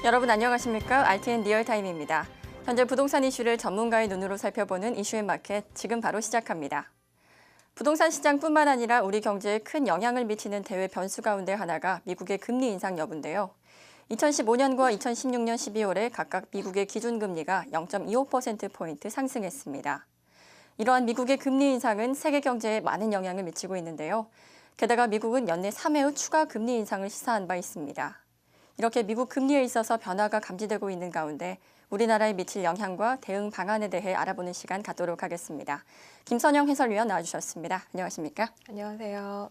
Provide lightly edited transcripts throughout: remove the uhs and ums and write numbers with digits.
여러분 안녕하십니까? RTN 리얼타임입니다. 현재 부동산 이슈를 전문가의 눈으로 살펴보는 이슈앤마켓 지금 바로 시작합니다. 부동산 시장뿐만 아니라 우리 경제에 큰 영향을 미치는 대외 변수 가운데 하나가 미국의 금리 인상 여부인데요. 2015년과 2016년 12월에 각각 미국의 기준금리가 0.25%포인트 상승했습니다. 이러한 미국의 금리 인상은 세계 경제에 많은 영향을 미치고 있는데요. 게다가 미국은 연내 3회 후 추가 금리 인상을 시사한 바 있습니다. 이렇게 미국 금리에 있어서 변화가 감지되고 있는 가운데 우리나라에 미칠 영향과 대응 방안에 대해 알아보는 시간 갖도록 하겠습니다. 김선영 해설위원 나와주셨습니다. 안녕하십니까? 안녕하세요.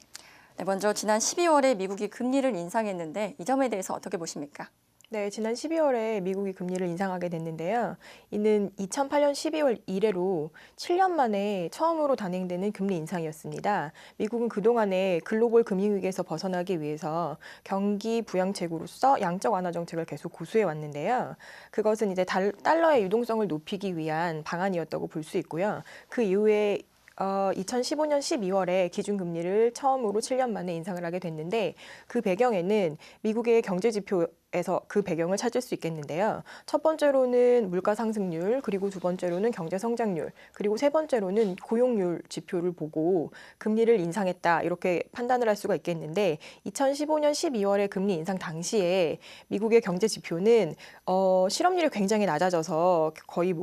네, 먼저 지난 12월에 미국이 금리를 인상했는데 이 점에 대해서 어떻게 보십니까? 네, 지난 12월에 미국이 금리를 인상하게 됐는데요. 이는 2008년 12월 이래로 7년 만에 처음으로 단행되는 금리 인상이었습니다. 미국은 그동안에 글로벌 금융위기에서 벗어나기 위해서 경기 부양책으로서 양적 완화 정책을 계속 고수해 왔는데요. 그것은 이제 달러의 유동성을 높이기 위한 방안이었다고 볼 수 있고요. 그 이후에 2015년 12월에 기준금리를 처음으로 7년 만에 인상을 하게 됐는데 그 배경에는 미국의 경제지표에서 그 배경을 찾을 수 있겠는데요. 첫 번째로는 물가 상승률, 그리고 두 번째로는 경제 성장률, 그리고 세 번째로는 고용률 지표를 보고 금리를 인상했다 이렇게 판단을 할 수가 있겠는데 2015년 12월에 금리 인상 당시에 미국의 경제 지표는 실업률이 굉장히 낮아져서 거의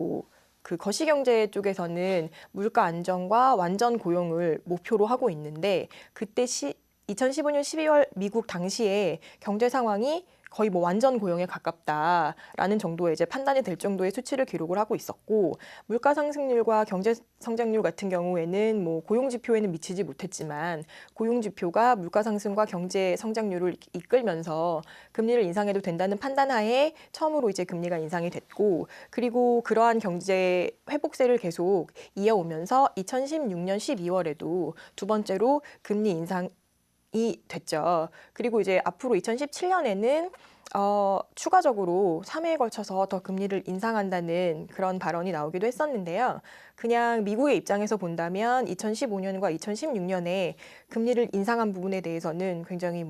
그 거시경제 쪽에서는 물가 안정과 완전 고용을 목표로 하고 있는데 그때 2015년 12월 미국 당시에 경제 상황이 거의 완전 고용에 가깝다라는 정도의 이제 판단이 될 정도의 수치를 기록을 하고 있었고 물가 상승률과 경제 성장률 같은 경우에는 고용 지표에는 미치지 못했지만 고용 지표가 물가 상승과 경제 성장률을 이끌면서 금리를 인상해도 된다는 판단하에 처음으로 이제 금리가 인상이 됐고 그리고 그러한 경제 회복세를 계속 이어오면서 2016년 12월에도 두 번째로 금리 인상이 됐죠. 그리고 이제 앞으로 2017년에는 추가적으로 3회에 걸쳐서 더 금리를 인상한다는 그런 발언이 나오기도 했었는데요. 그냥 미국의 입장에서 본다면 2015년과 2016년에 금리를 인상한 부분에 대해서는 굉장히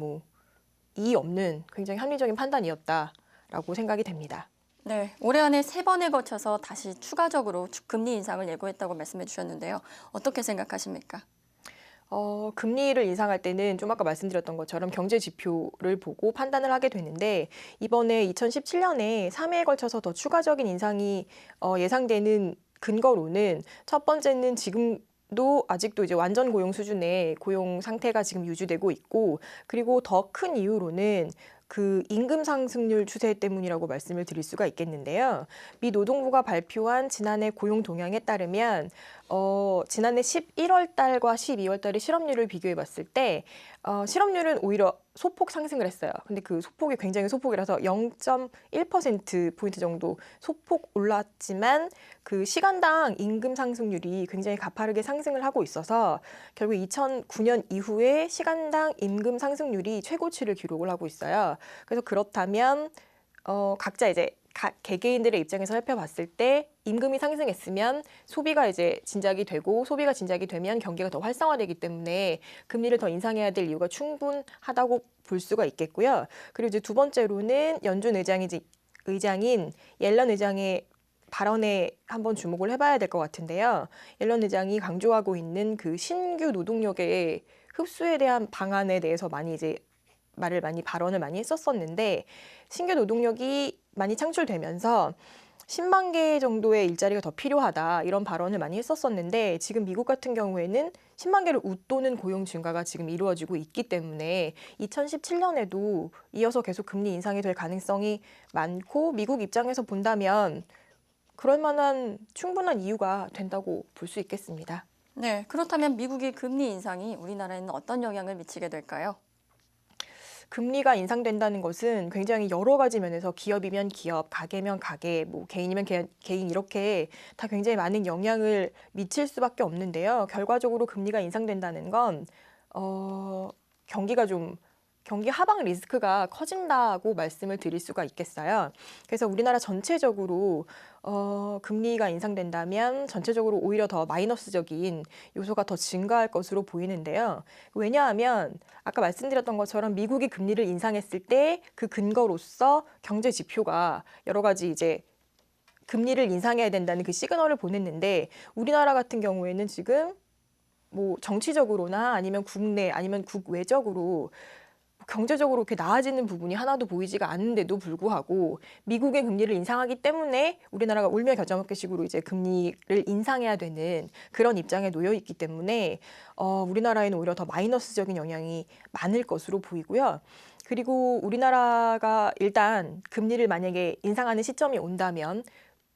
이의 없는 굉장히 합리적인 판단이었다라고 생각이 됩니다. 네, 올해 안에 3번에 거쳐서 다시 추가적으로 금리 인상을 예고했다고 말씀해 주셨는데요. 어떻게 생각하십니까? 금리를 인상할 때는 좀 아까 말씀드렸던 것처럼 경제 지표를 보고 판단을 하게 되는데 이번에 2017년에 3회에 걸쳐서 더 추가적인 인상이 예상되는 근거로는 첫 번째는 지금도 아직도 이제 완전 고용 수준의 고용 상태가 지금 유지되고 있고 그리고 더 큰 이유로는 그 임금 상승률 추세 때문이라고 말씀을 드릴 수가 있겠는데요. 미 노동부가 발표한 지난해 고용 동향에 따르면 지난해 11월 달과 12월 달의 실업률을 비교해 봤을 때 실업률은 오히려 소폭 상승을 했어요. 근데 그 소폭이 굉장히 소폭이라서 0.1%포인트 정도 소폭 올랐지만 그 시간당 임금 상승률이 굉장히 가파르게 상승을 하고 있어서 결국 2009년 이후에 시간당 임금 상승률이 최고치를 기록을 하고 있어요. 그래서 그렇다면 각자 이제 개개인들의 입장에서 살펴봤을 때 임금이 상승했으면 소비가 이제 진작이 되고 소비가 진작이 되면 경기가 더 활성화되기 때문에 금리를 더 인상해야 될 이유가 충분하다고 볼 수가 있겠고요. 그리고 이제 두 번째로는 연준 의장인 옐런 의장의 발언에 한번 주목을 해봐야 될 것 같은데요. 옐런 의장이 강조하고 있는 그 신규 노동력의 흡수에 대한 방안에 대해서 발언을 많이 했었었는데 신규 노동력이 많이 창출되면서 10만 개 정도의 일자리가 더 필요하다 이런 발언을 많이 했었었는데 지금 미국 같은 경우에는 10만 개를 웃도는 고용 증가가 지금 이루어지고 있기 때문에 2017년에도 이어서 계속 금리 인상이 될 가능성이 많고 미국 입장에서 본다면 그럴 만한 충분한 이유가 된다고 볼 수 있겠습니다. 네, 그렇다면 미국의 금리 인상이 우리나라에는 어떤 영향을 미치게 될까요? 금리가 인상된다는 것은 굉장히 여러 가지 면에서 기업이면 기업, 가게면 가게, 개인이면 개인 이렇게 다 굉장히 많은 영향을 미칠 수밖에 없는데요. 결과적으로 금리가 인상된다는 건 경기가 좀 경기 하방 리스크가 커진다고 말씀을 드릴 수가 있겠어요. 그래서 우리나라 전체적으로 금리가 인상된다면 전체적으로 오히려 더 마이너스적인 요소가 더 증가할 것으로 보이는데요. 왜냐하면 아까 말씀드렸던 것처럼 미국이 금리를 인상했을 때 그 근거로서 경제 지표가 여러 가지 이제 금리를 인상해야 된다는 그 시그널을 보냈는데 우리나라 같은 경우에는 지금 뭐 정치적으로나 아니면 국내 아니면 국외적으로 경제적으로 이렇게 나아지는 부분이 하나도 보이지가 않는데도 불구하고 미국의 금리를 인상하기 때문에 우리나라가 울며 겨자 먹기식으로 이제 금리를 인상해야 되는 그런 입장에 놓여 있기 때문에 우리나라에는 오히려 더 마이너스적인 영향이 많을 것으로 보이고요. 그리고 우리나라가 일단 금리를 만약에 인상하는 시점이 온다면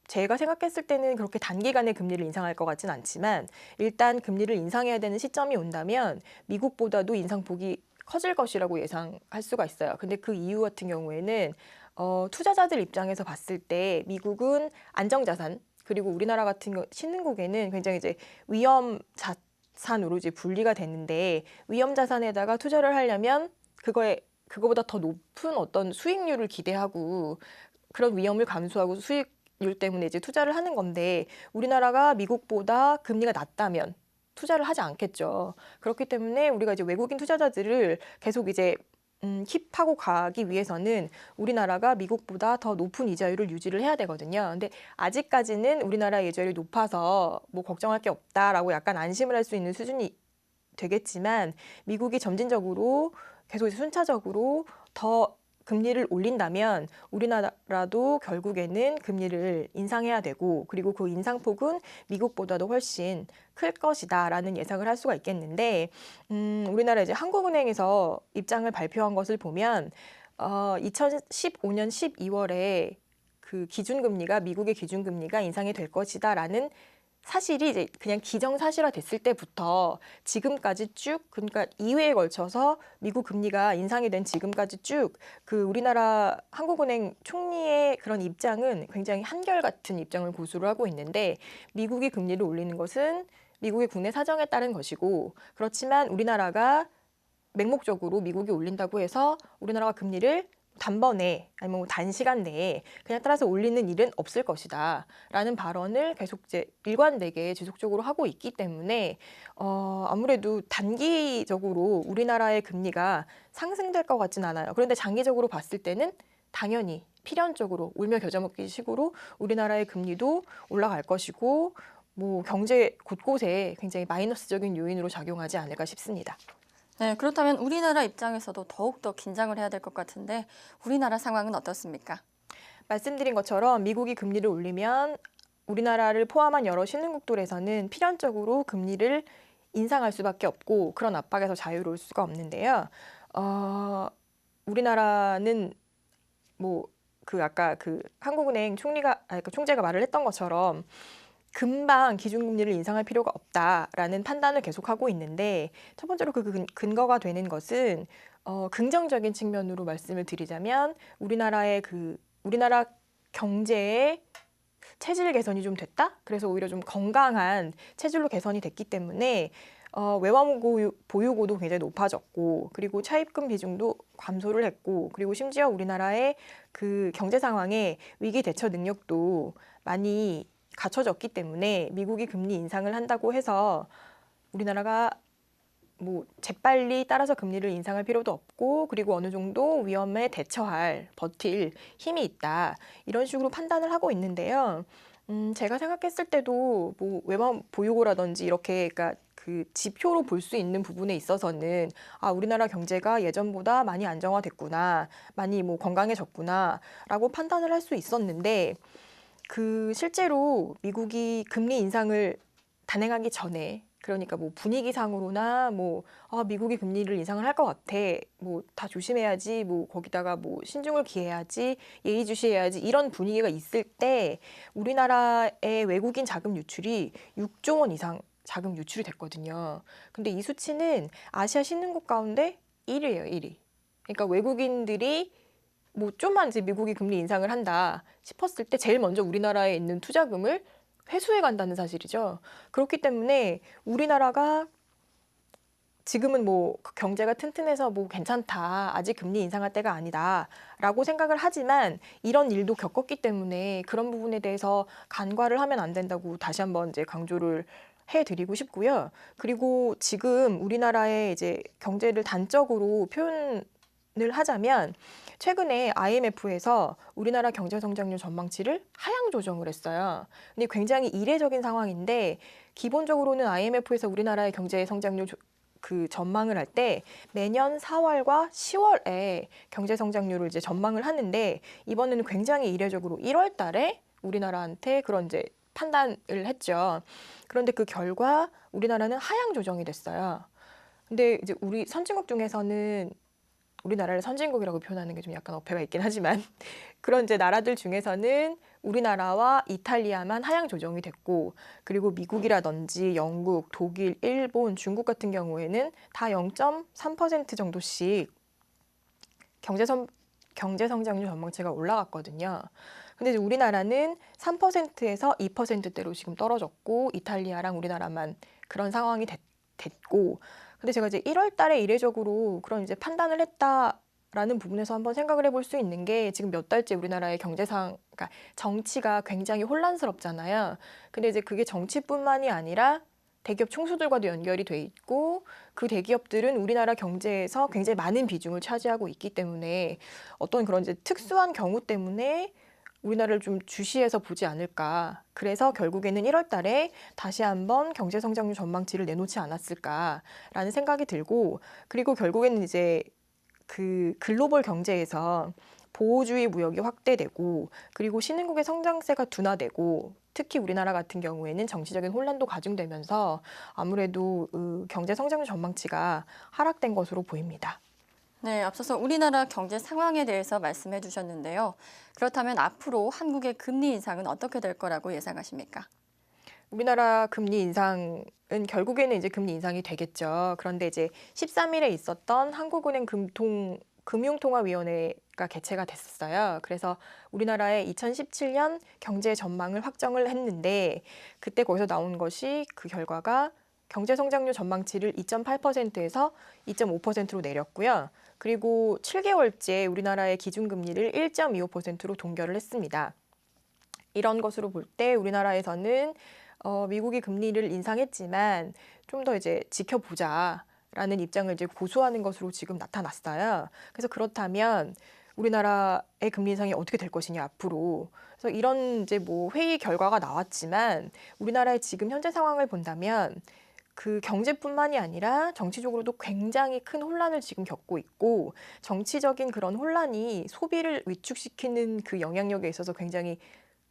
제가 생각했을 때는 그렇게 단기간에 금리를 인상할 것 같진 않지만 일단 금리를 인상해야 되는 시점이 온다면 미국보다도 인상폭이 커질 것이라고 예상할 수가 있어요. 근데 그 이유 같은 경우에는 투자자들 입장에서 봤을 때 미국은 안정자산 그리고 우리나라 같은 신흥국에는 굉장히 이제 위험 자산으로 이제 분리가 되는데 위험 자산에다가 투자를 하려면 그거보다 더 높은 어떤 수익률을 기대하고 그런 위험을 감수하고 수익률 때문에 이제 투자를 하는 건데 우리나라가 미국보다 금리가 낮다면 투자를 하지 않겠죠. 그렇기 때문에 우리가 이제 외국인 투자자들을 계속 이제 킵하고 가기 위해서는 우리나라가 미국보다 더 높은 이자율을 유지를 해야 되거든요. 근데 아직까지는 우리나라 이자율이 높아서 뭐 걱정할 게 없다라고 약간 안심을 할 수 있는 수준이 되겠지만 미국이 점진적으로 계속 순차적으로 더 금리를 올린다면 우리나라도 결국에는 금리를 인상해야 되고 그리고 그 인상폭은 미국보다도 훨씬 클 것이다라는 예상을 할 수가 있겠는데 우리나라 이제 한국은행에서 입장을 발표한 것을 보면 2015년 12월에 그 기준금리가 미국의 기준금리가 인상이 될 것이다라는 사실이 이제 그냥 기정사실화 됐을 때부터 지금까지 쭉 그러니까 2회에 걸쳐서 미국 금리가 인상이 된 지금까지 쭉 그 우리나라 한국은행 총리의 그런 입장은 굉장히 한결같은 입장을 고수를 하고 있는데 미국이 금리를 올리는 것은 미국의 국내 사정에 따른 것이고 그렇지만 우리나라가 맹목적으로 미국이 올린다고 해서 우리나라가 금리를 단번에 아니면 뭐 단시간 내에 그냥 따라서 올리는 일은 없을 것이다 라는 발언을 계속 이제 일관되게 지속적으로 하고 있기 때문에 아무래도 단기적으로 우리나라의 금리가 상승될 것 같진 않아요. 그런데 장기적으로 봤을 때는 당연히 필연적으로 울며 겨자 먹기 식으로 우리나라의 금리도 올라갈 것이고 뭐 경제 곳곳에 굉장히 마이너스적인 요인으로 작용하지 않을까 싶습니다. 네, 그렇다면 우리나라 입장에서도 더욱더 긴장을 해야 될 것 같은데 우리나라 상황은 어떻습니까? 말씀드린 것처럼 미국이 금리를 올리면 우리나라를 포함한 여러 신흥국들에서는 필연적으로 금리를 인상할 수밖에 없고 그런 압박에서 자유로울 수가 없는데요. 우리나라는 뭐 그 아까 그 한국은행 총재가 말을 했던 것처럼 금방 기준금리를 인상할 필요가 없다라는 판단을 계속하고 있는데 첫 번째로 그 근거가 되는 것은 긍정적인 측면으로 말씀을 드리자면 우리나라 경제의 체질 개선이 좀 됐다? 그래서 오히려 좀 건강한 체질로 개선이 됐기 때문에 외환 보유고도 굉장히 높아졌고 그리고 차입금 비중도 감소를 했고 그리고 심지어 우리나라의 그 경제 상황의 위기 대처 능력도 많이 갖춰졌기 때문에 미국이 금리 인상을 한다고 해서 우리나라가 뭐 재빨리 따라서 금리를 인상할 필요도 없고 그리고 어느 정도 위험에 버틸 힘이 있다 이런 식으로 판단을 하고 있는데요. 제가 생각했을 때도 뭐 외환 보유고라든지 이렇게 그러니까 그 지표로 볼 수 있는 부분에 있어서는 우리나라 경제가 예전보다 많이 안정화됐구나, 많이 뭐 건강해졌구나라고 판단을 할 수 있었는데 그 실제로 미국이 금리 인상을 단행하기 전에 그러니까 뭐 분위기상으로나 뭐 미국이 금리를 인상을 할 것 같아 뭐 다 조심해야지 뭐 거기다가 뭐 신중을 기해야지 예의주시해야지 이런 분위기가 있을 때 우리나라의 외국인 자금 유출이 6조 원 이상 자금 유출이 됐거든요. 근데 이 수치는 아시아 신흥국 가운데 1위예요, 1위. 그러니까 외국인들이 뭐 좀만 이제 미국이 금리 인상을 한다 싶었을 때 제일 먼저 우리나라에 있는 투자금을 회수해 간다는 사실이죠. 그렇기 때문에 우리나라가 지금은 뭐 경제가 튼튼해서 뭐 괜찮다. 아직 금리 인상할 때가 아니다라고 생각을 하지만 이런 일도 겪었기 때문에 그런 부분에 대해서 간과를 하면 안 된다고 다시 한번 이제 강조를 해드리고 싶고요. 그리고 지금 우리나라의 이제 경제를 단적으로 표현을 하자면 최근에 IMF에서 우리나라 경제 성장률 전망치를 하향 조정을 했어요. 근데 굉장히 이례적인 상황인데 기본적으로는 IMF에서 우리나라의 경제 성장률 그 전망을 할 때 매년 4월과 10월에 경제 성장률을 이제 전망을 하는데 이번에는 굉장히 이례적으로 1월 달에 우리나라한테 그런 이제 판단을 했죠. 그런데 그 결과 우리나라는 하향 조정이 됐어요. 근데 이제 우리 선진국 중에서는 우리나라를 선진국이라고 표현하는 게 좀 약간 어폐가 있긴 하지만 그런 이제 나라들 중에서는 우리나라와 이탈리아만 하향 조정이 됐고 그리고 미국이라든지 영국, 독일, 일본, 중국 같은 경우에는 다 0.3% 정도씩 경제 성장률 전망치가 올라갔거든요. 근데 이제 우리나라는 3%에서 2%대로 지금 떨어졌고 이탈리아랑 우리나라만 그런 상황이 됐고 근데 제가 이제 1월 달에 이례적으로 그런 이제 판단을 했다라는 부분에서 한번 생각을 해볼 수 있는 게 지금 몇 달째 우리나라의 그러니까 정치가 굉장히 혼란스럽잖아요. 근데 이제 그게 정치뿐만이 아니라 대기업 총수들과도 연결이 돼 있고 그 대기업들은 우리나라 경제에서 굉장히 많은 비중을 차지하고 있기 때문에 어떤 그런 이제 특수한 경우 때문에 우리나라를 좀 주시해서 보지 않을까. 그래서 결국에는 1월 달에 다시 한번 경제 성장률 전망치를 내놓지 않았을까라는 생각이 들고 그리고 결국에는 이제 그 글로벌 경제에서 보호주의 무역이 확대되고 그리고 신흥국의 성장세가 둔화되고 특히 우리나라 같은 경우에는 정치적인 혼란도 가중되면서 아무래도 경제 성장률 전망치가 하락된 것으로 보입니다. 네, 앞서서 우리나라 경제 상황에 대해서 말씀해 주셨는데요. 그렇다면 앞으로 한국의 금리 인상은 어떻게 될 거라고 예상하십니까? 우리나라 금리 인상은 결국에는 이제 금리 인상이 되겠죠. 그런데 이제 13일에 있었던 한국은행 금융통화위원회가 개최가 됐었어요. 그래서 우리나라의 2017년 경제 전망을 확정을 했는데 그때 거기서 나온 것이 그 결과가 경제 성장률 전망치를 2.8%에서 2.5%로 내렸고요. 그리고 7개월째 우리나라의 기준금리를 1.25%로 동결을 했습니다. 이런 것으로 볼 때 우리나라에서는 미국이 금리를 인상했지만 좀 더 이제 지켜보자라는 입장을 이제 고수하는 것으로 지금 나타났어요. 그래서 그렇다면 우리나라의 금리 인상이 어떻게 될 것이냐 앞으로. 그래서 이런 이제 뭐 회의 결과가 나왔지만 우리나라의 지금 현재 상황을 본다면 그 경제뿐만이 아니라 정치적으로도 굉장히 큰 혼란을 지금 겪고 있고 정치적인 그런 혼란이 소비를 위축시키는 그 영향력에 있어서 굉장히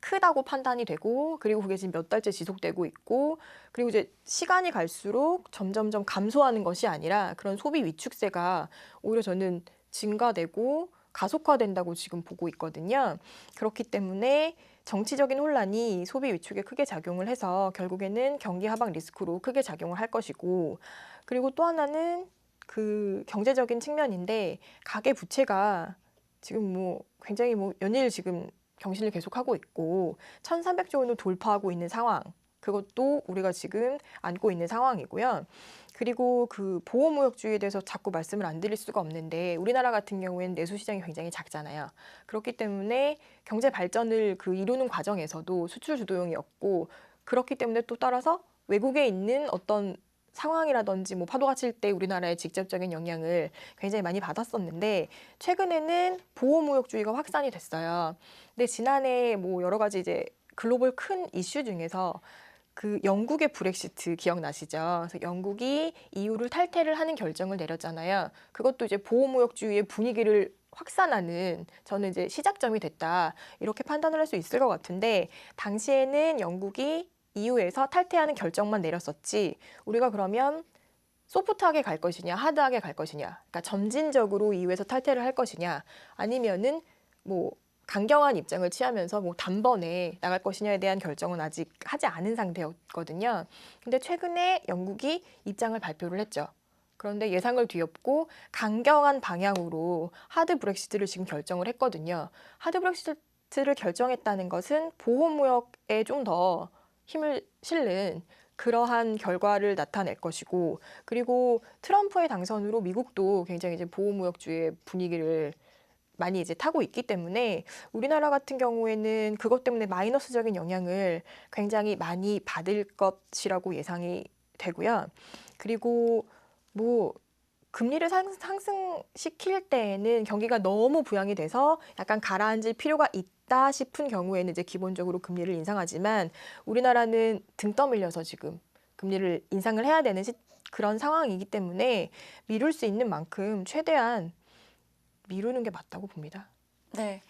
크다고 판단이 되고 그리고 그게 지금 몇 달째 지속되고 있고 그리고 이제 시간이 갈수록 점점점 감소하는 것이 아니라 그런 소비 위축세가 오히려 저는 증가되고 가속화된다고 지금 보고 있거든요. 그렇기 때문에 정치적인 혼란이 소비 위축에 크게 작용을 해서 결국에는 경기 하방 리스크로 크게 작용을 할 것이고 그리고 또 하나는 그 경제적인 측면인데 가계 부채가 지금 뭐 굉장히 뭐 연일 지금 경신을 계속하고 있고 1,300조 원을 돌파하고 있는 상황. 그것도 우리가 지금 안고 있는 상황이고요. 그리고 그 보호무역주의에 대해서 자꾸 말씀을 안 드릴 수가 없는데 우리나라 같은 경우에는 내수 시장이 굉장히 작잖아요. 그렇기 때문에 경제 발전을 그 이루는 과정에서도 수출 주도형이었고 그렇기 때문에 또 따라서 외국에 있는 어떤 상황이라든지 뭐 파도가 칠 때 우리나라에 직접적인 영향을 굉장히 많이 받았었는데 최근에는 보호무역주의가 확산이 됐어요. 근데 지난해 뭐 여러 가지 이제 글로벌 큰 이슈 중에서 그 영국의 브렉시트 기억나시죠? 그래서 영국이 EU를 탈퇴를 하는 결정을 내렸잖아요. 그것도 이제 보호무역주의의 분위기를 확산하는 저는 이제 시작점이 됐다. 이렇게 판단을 할 수 있을 것 같은데 당시에는 영국이 EU에서 탈퇴하는 결정만 내렸었지 우리가 그러면 소프트하게 갈 것이냐 하드하게 갈 것이냐 그러니까 점진적으로 EU에서 탈퇴를 할 것이냐 아니면은 뭐 강경한 입장을 취하면서 뭐 단번에 나갈 것이냐에 대한 결정은 아직 하지 않은 상태였거든요. 근데 최근에 영국이 입장을 발표를 했죠. 그런데 예상을 뒤엎고 강경한 방향으로 하드 브렉시트를 지금 결정을 했거든요. 하드 브렉시트를 결정했다는 것은 보호무역에 좀 더 힘을 실는 그러한 결과를 나타낼 것이고, 그리고 트럼프의 당선으로 미국도 굉장히 이제 보호무역주의 분위기를 많이 이제 타고 있기 때문에 우리나라 같은 경우에는 그것 때문에 마이너스적인 영향을 굉장히 많이 받을 것이라고 예상이 되고요. 그리고 뭐 금리를 상승시킬 때에는 경기가 너무 부양이 돼서 약간 가라앉을 필요가 있다 싶은 경우에는 이제 기본적으로 금리를 인상하지만 우리나라는 등 떠밀려서 지금 금리를 인상을 해야 되는 그런 상황이기 때문에 미룰 수 있는 만큼 최대한 미루는 게 맞다고 봅니다. 네.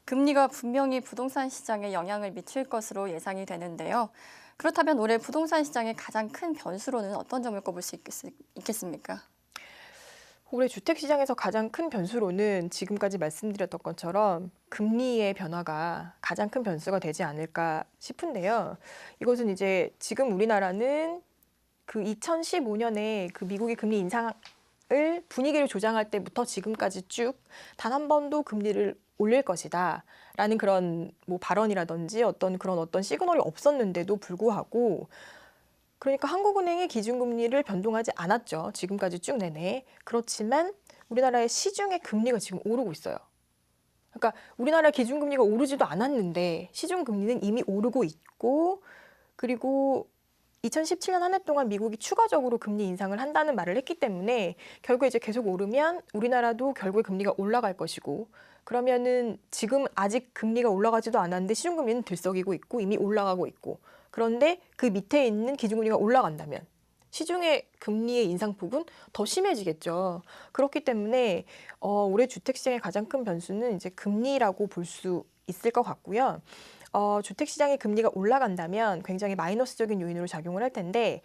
금리가 분명히 부동산 시장에 영향을 미칠 것으로 예상이 되는데요. 그렇다면 올해 부동산 시장의 가장 큰 변수로는 어떤 점을 꼽을 수 있겠습니까? 올해 주택시장에서 가장 큰 변수로는 지금까지 말씀드렸던 것처럼 금리의 변화가 가장 큰 변수가 되지 않을까 싶은데요. 이것은 이제 지금 우리나라는 그 2015년에 그 미국이 금리 인상을 분위기를 조장할 때부터 지금까지 쭉 단 한 번도 금리를 올릴 것이다 라는 그런 뭐 발언이라든지 어떤 시그널이 없었는데도 불구하고, 그러니까 한국은행이 기준금리를 변동하지 않았죠. 지금까지 쭉 내내. 그렇지만 우리나라의 시중의 금리가 지금 오르고 있어요. 그러니까 우리나라 기준금리가 오르지도 않았는데 시중금리는 이미 오르고 있고, 그리고 2017년 한 해 동안 미국이 추가적으로 금리 인상을 한다는 말을 했기 때문에 결국에 이제 계속 오르면 우리나라도 결국에 금리가 올라갈 것이고, 그러면은 지금 아직 금리가 올라가지도 않았는데 시중금리는 들썩이고 있고 이미 올라가고 있고, 그런데 그 밑에 있는 기준금리가 올라간다면 시중의 금리의 인상폭은 더 심해지겠죠. 그렇기 때문에 올해 주택시장의 가장 큰 변수는 이제 금리라고 볼 수 있을 것 같고요. 주택시장의 금리가 올라간다면 굉장히 마이너스적인 요인으로 작용을 할 텐데,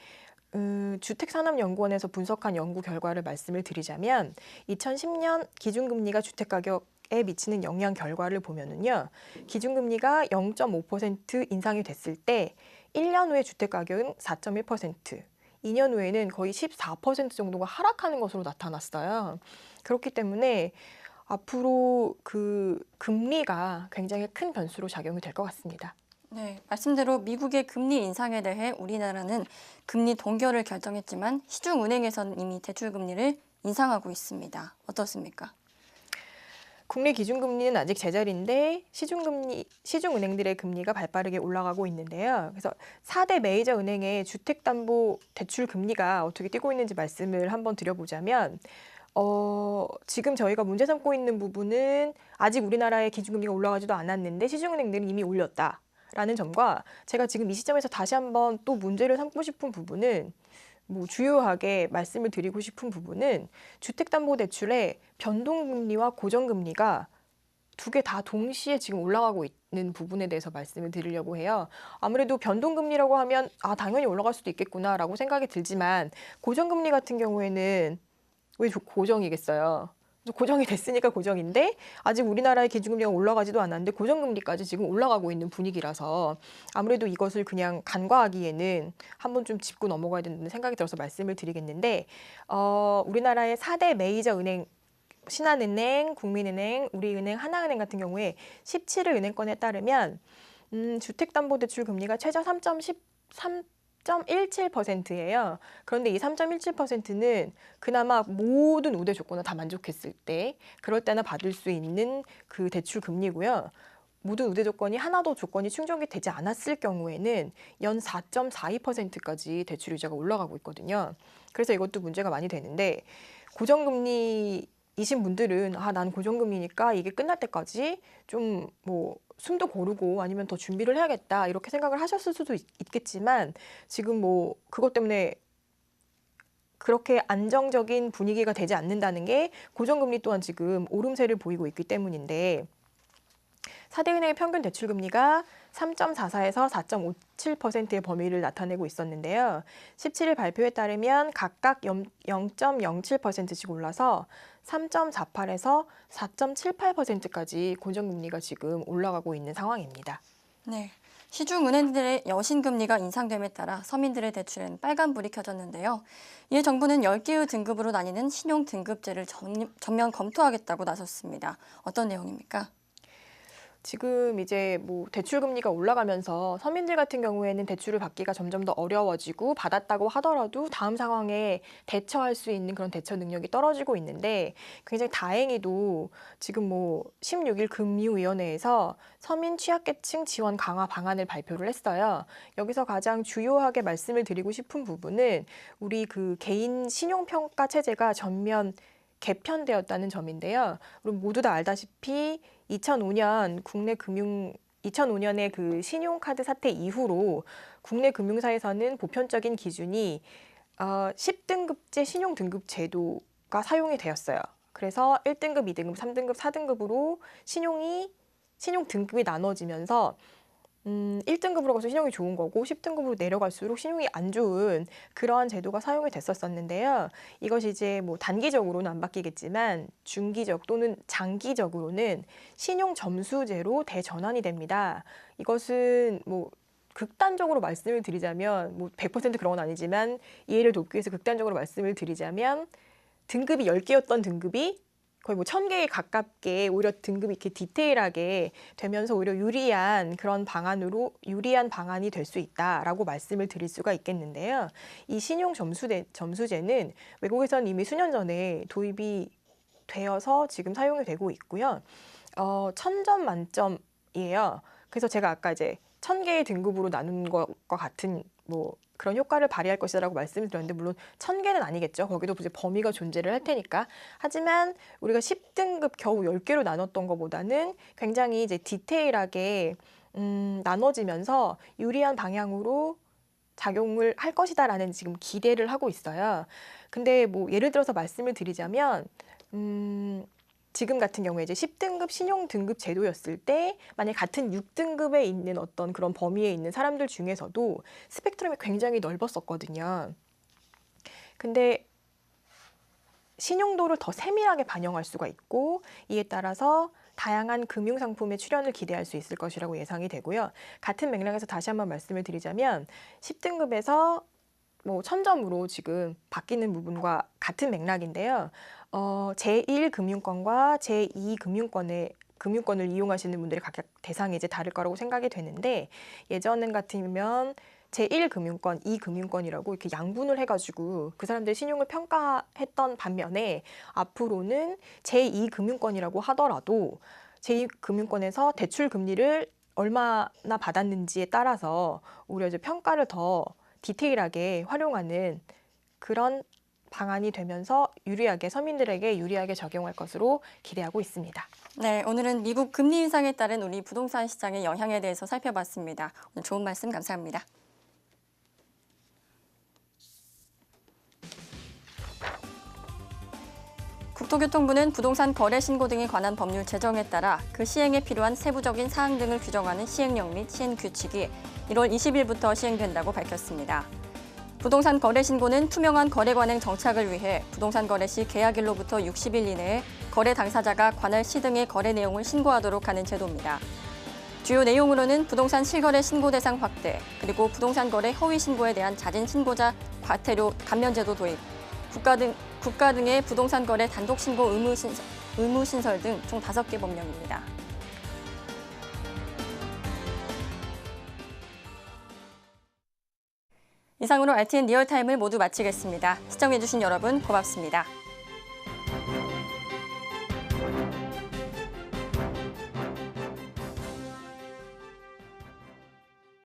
주택산업연구원에서 분석한 연구 결과를 말씀을 드리자면 2010년 기준금리가 주택가격에 미치는 영향 결과를 보면은요, 기준금리가 0.5% 인상이 됐을 때 1년 후에 주택가격은 4.1%, 2년 후에는 거의 14% 정도가 하락하는 것으로 나타났어요. 그렇기 때문에 앞으로 그 금리가 굉장히 큰 변수로 작용이 될 것 같습니다. 네, 말씀대로 미국의 금리 인상에 대해 우리나라는 금리 동결을 결정했지만 시중은행에서는 이미 대출금리를 인상하고 있습니다. 어떻습니까? 국내 기준금리는 아직 제자리인데 시중은행들의 금리가 발빠르게 올라가고 있는데요. 그래서 4대 메이저 은행의 주택담보대출 금리가 어떻게 뛰고 있는지 말씀을 한번 드려보자면, 지금 저희가 문제 삼고 있는 부분은 아직 우리나라의 기준금리가 올라가지도 않았는데 시중은행들은 이미 올렸다라는 점과, 제가 지금 이 시점에서 다시 한번 또 문제를 삼고 싶은 부분은, 뭐 주요하게 말씀을 드리고 싶은 부분은 주택담보대출의 변동금리와 고정금리가 두 개 다 동시에 지금 올라가고 있는 부분에 대해서 말씀을 드리려고 해요. 아무래도 변동금리라고 하면 당연히 올라갈 수도 있겠구나라고 생각이 들지만, 고정금리 같은 경우에는 왜 고정이겠어요? 고정이 됐으니까 고정인데 아직 우리나라의 기준금리가 올라가지도 않았는데 고정금리까지 지금 올라가고 있는 분위기라서 아무래도 이것을 그냥 간과하기에는 한번 좀 짚고 넘어가야 된다는 생각이 들어서 말씀을 드리겠는데, 우리나라의 4대 메이저 은행, 신한은행, 국민은행, 우리은행, 하나은행 같은 경우에 17일 은행권에 따르면 주택담보대출 금리가 최저 3.17%예요. 그런데 이 3.17%는 그나마 모든 우대 조건을 다 만족했을 때, 그럴 때나 받을 수 있는 그 대출 금리고요. 모든 우대 조건이 하나도 조건이 충족이 되지 않았을 경우에는 연 4.42%까지 대출 이자가 올라가고 있거든요. 그래서 이것도 문제가 많이 되는데, 고정금리이신 분들은 난 고정금리니까 이게 끝날 때까지 좀 뭐 숨도 고르고 아니면 더 준비를 해야겠다 이렇게 생각을 하셨을 수도 있겠지만, 지금 뭐 그것 때문에 그렇게 안정적인 분위기가 되지 않는다는 게 고정금리 또한 지금 오름세를 보이고 있기 때문인데, 4대 은행의 평균 대출금리가 3.44에서 4.57%의 범위를 나타내고 있었는데요. 17일 발표에 따르면 각각 0.07%씩 올라서 3.48에서 4.78%까지 고정금리가 지금 올라가고 있는 상황입니다. 네. 시중은행들의 여신금리가 인상됨에 따라 서민들의 대출엔 빨간불이 켜졌는데요. 이에 정부는 10개의 등급으로 나뉘는 신용등급제를 전면 검토하겠다고 나섰습니다. 어떤 내용입니까? 지금 이제 뭐 대출 금리가 올라가면서 서민들 같은 경우에는 대출을 받기가 점점 더 어려워지고 받았다고 하더라도 다음 상황에 대처할 수 있는 그런 대처 능력이 떨어지고 있는데 굉장히 다행히도 지금 뭐 16일 금융위원회에서 서민 취약계층 지원 강화 방안을 발표를 했어요. 여기서 가장 주요하게 말씀을 드리고 싶은 부분은 우리 그 개인 신용평가 체제가 전면 개편되었다는 점인데요. 우리 모두 다 알다시피 2005년의 그 신용카드 사태 이후로 국내 금융사에서는 보편적인 기준이 10등급제 신용등급 제도가 사용이 되었어요. 그래서 1등급, 2등급, 3등급, 4등급으로 신용 등급이 나눠지면서 1등급으로 가서 신용이 좋은 거고 10등급으로 내려갈수록 신용이 안 좋은 그러한 제도가 사용이 됐었었는데요. 이것이 이제 뭐 단기적으로는 안 바뀌겠지만 중기적 또는 장기적으로는 신용 점수제로 대전환이 됩니다. 이것은 뭐 극단적으로 말씀을 드리자면 뭐 100% 그런 건 아니지만 이해를 돕기 위해서 극단적으로 말씀을 드리자면 등급이 10개였던 등급이 거의 뭐 1000개에 가깝게 오히려 등급이 이렇게 디테일하게 되면서 오히려 유리한 방안이 될 수 있다라고 말씀을 드릴 수가 있겠는데요. 이 신용 점수제는 외국에서는 이미 수년 전에 도입이 되어서 지금 사용이 되고 있고요. 1000점 만점이에요. 그래서 제가 아까 이제 1000개의 등급으로 나눈 것과 같은 뭐 그런 효과를 발휘할 것이라고 말씀을 드렸는데 물론 1000개는 아니겠죠. 거기도 이제 범위가 존재를 할 테니까. 하지만 우리가 10등급 겨우 10개로 나눴던 것보다는 굉장히 이제 디테일하게 나눠지면서 유리한 방향으로 작용을 할 것이다라는 지금 기대를 하고 있어요. 근데 뭐 예를 들어서 말씀을 드리자면 지금 같은 경우에 이제 10등급 신용 등급 제도였을 때 만약 같은 6등급에 있는 어떤 그런 범위에 있는 사람들 중에서도 스펙트럼이 굉장히 넓었었거든요. 근데 신용도를 더 세밀하게 반영할 수가 있고 이에 따라서 다양한 금융상품의 출현을 기대할 수 있을 것이라고 예상이 되고요. 같은 맥락에서 다시 한번 말씀을 드리자면 10등급에서 뭐 1000점으로 지금 바뀌는 부분과 같은 맥락인데요. 제1금융권과 제2금융권을 이용하시는 분들이 각각 대상이 이제 다를 거라고 생각이 되는데 예전 같으면 제1금융권, 2금융권이라고 이렇게 양분을 해가지고 그 사람들의 신용을 평가했던 반면에 앞으로는 제2금융권이라고 하더라도 제2금융권에서 대출 금리를 얼마나 받았는지에 따라서 오히려 이제 평가를 더 디테일하게 활용하는 그런 방안이 되면서 서민들에게 유리하게 적용할 것으로 기대하고 있습니다. 네, 오늘은 미국 금리 인상에 따른 우리 부동산 시장의 영향에 대해서 살펴봤습니다. 오늘 좋은 말씀 감사합니다. 국토교통부는 부동산 거래 신고 등에 관한 법률 제정에 따라 그 시행에 필요한 세부적인 사항 등을 규정하는 시행령 및 시행 규칙이 1월 20일부터 시행된다고 밝혔습니다. 부동산 거래 신고는 투명한 거래 관행 정착을 위해 부동산 거래 시 계약일로부터 60일 이내에 거래 당사자가 관할 시 등의 거래 내용을 신고하도록 하는 제도입니다. 주요 내용으로는 부동산 실거래 신고 대상 확대, 그리고 부동산 거래 허위 신고에 대한 자진 신고자 과태료 감면 제도 도입, 국가 등의 부동산 거래 단독 신고 의무 신설 등 총 5개 법령입니다. 이상으로 RTN 리얼타임을 모두 마치겠습니다. 시청해주신 여러분 고맙습니다.